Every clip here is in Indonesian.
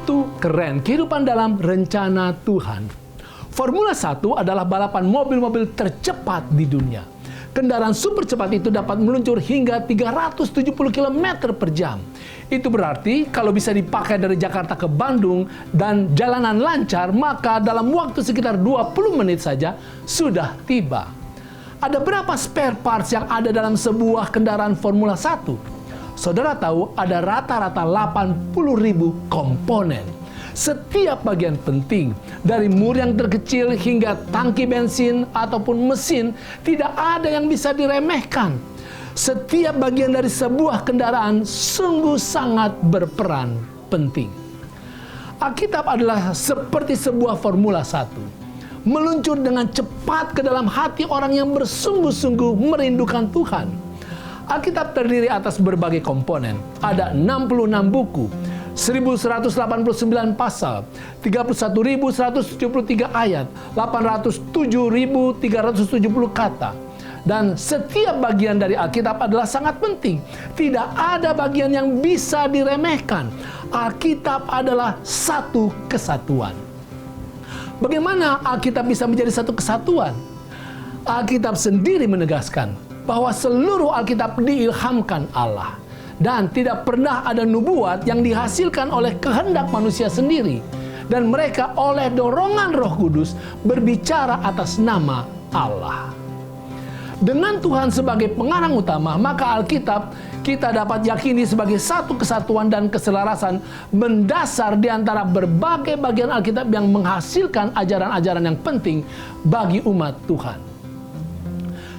Itu keren, kehidupan dalam rencana Tuhan. Formula 1 adalah balapan mobil-mobil tercepat di dunia. Kendaraan super cepat itu dapat meluncur hingga 370 km per jam. Itu berarti kalau bisa dipakai dari Jakarta ke Bandung dan jalanan lancar, maka dalam waktu sekitar 20 menit saja sudah tiba. Ada berapa spare parts yang ada dalam sebuah kendaraan Formula 1? Saudara tahu ada rata-rata 80.000 komponen. Setiap bagian penting, dari mur yang terkecil hingga tangki bensin ataupun mesin, tidak ada yang bisa diremehkan. Setiap bagian dari sebuah kendaraan sungguh sangat berperan penting. Alkitab adalah seperti sebuah Formula 1. Meluncur dengan cepat ke dalam hati orang yang bersungguh-sungguh merindukan Tuhan. Alkitab terdiri atas berbagai komponen. Ada 66 buku, 1189 pasal, 31.173 ayat, 807.370 kata. Dan setiap bagian dari Alkitab adalah sangat penting. Tidak ada bagian yang bisa diremehkan. Alkitab adalah satu kesatuan. Bagaimana Alkitab bisa menjadi satu kesatuan? Alkitab sendiri menegaskan bahwa seluruh Alkitab diilhamkan Allah. Dan tidak pernah ada nubuat yang dihasilkan oleh kehendak manusia sendiri. Dan mereka oleh dorongan Roh Kudus berbicara atas nama Allah. Dengan Tuhan sebagai pengarang utama, maka Alkitab kita dapat yakini sebagai satu kesatuan dan keselarasan mendasar di antara berbagai bagian Alkitab yang menghasilkan ajaran-ajaran yang penting bagi umat Tuhan.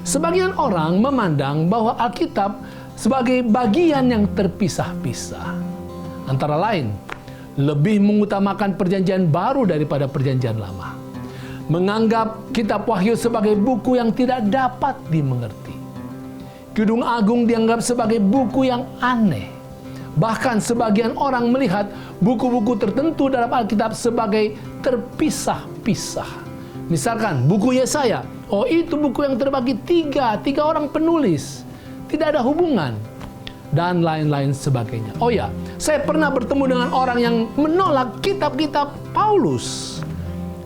Sebagian orang memandang bahwa Alkitab sebagai bagian yang terpisah-pisah. Antara lain, lebih mengutamakan perjanjian baru daripada perjanjian lama. Menganggap kitab Wahyu sebagai buku yang tidak dapat dimengerti. Kidung Agung dianggap sebagai buku yang aneh. Bahkan sebagian orang melihat buku-buku tertentu dalam Alkitab sebagai terpisah-pisah. Misalkan buku Yesaya, oh itu buku yang terbagi tiga orang penulis. Tidak ada hubungan, dan lain-lain sebagainya. Oh ya, saya pernah bertemu dengan orang yang menolak kitab-kitab Paulus.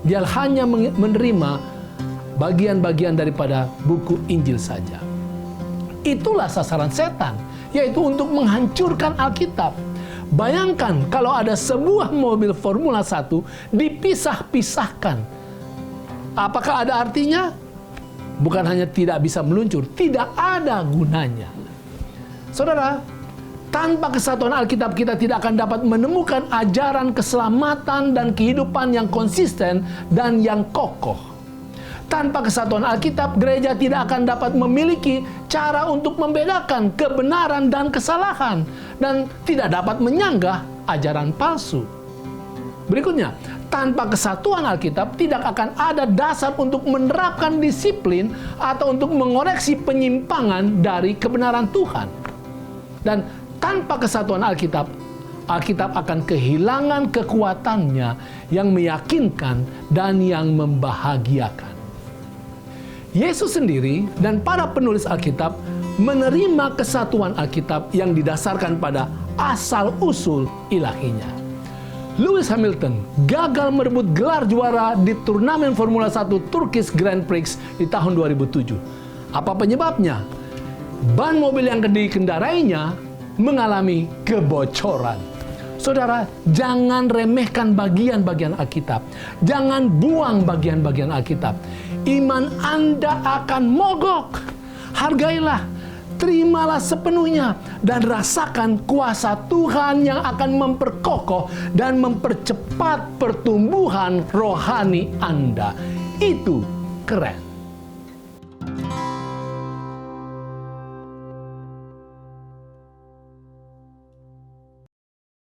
Dia hanya menerima bagian-bagian daripada buku Injil saja. Itulah sasaran setan, yaitu untuk menghancurkan Alkitab. Bayangkan kalau ada sebuah mobil Formula 1 dipisah-pisahkan. Apakah ada artinya? Bukan hanya tidak bisa meluncur, tidak ada gunanya. Saudara, tanpa kesatuan Alkitab kita tidak akan dapat menemukan ajaran keselamatan dan kehidupan yang konsisten dan yang kokoh. Tanpa kesatuan Alkitab, gereja tidak akan dapat memiliki cara untuk membedakan kebenaran dan kesalahan dan tidak dapat menyanggah ajaran palsu. Berikutnya, tanpa kesatuan Alkitab tidak akan ada dasar untuk menerapkan disiplin atau untuk mengoreksi penyimpangan dari kebenaran Tuhan. Dan tanpa kesatuan Alkitab, Alkitab akan kehilangan kekuatannya yang meyakinkan dan yang membahagiakan. Yesus sendiri dan para penulis Alkitab menerima kesatuan Alkitab yang didasarkan pada asal-usul ilahinya. Lewis Hamilton gagal merebut gelar juara di turnamen Formula 1 Turkish Grand Prix di tahun 2007. Apa penyebabnya? Ban mobil yang dikendarainya mengalami kebocoran. Saudara, jangan remehkan bagian-bagian Alkitab. Jangan buang bagian-bagian Alkitab. Iman Anda akan mogok. Hargailah, terimalah sepenuhnya, dan rasakan kuasa Tuhan yang akan memperkokoh dan mempercepat pertumbuhan rohani Anda. Itu keren.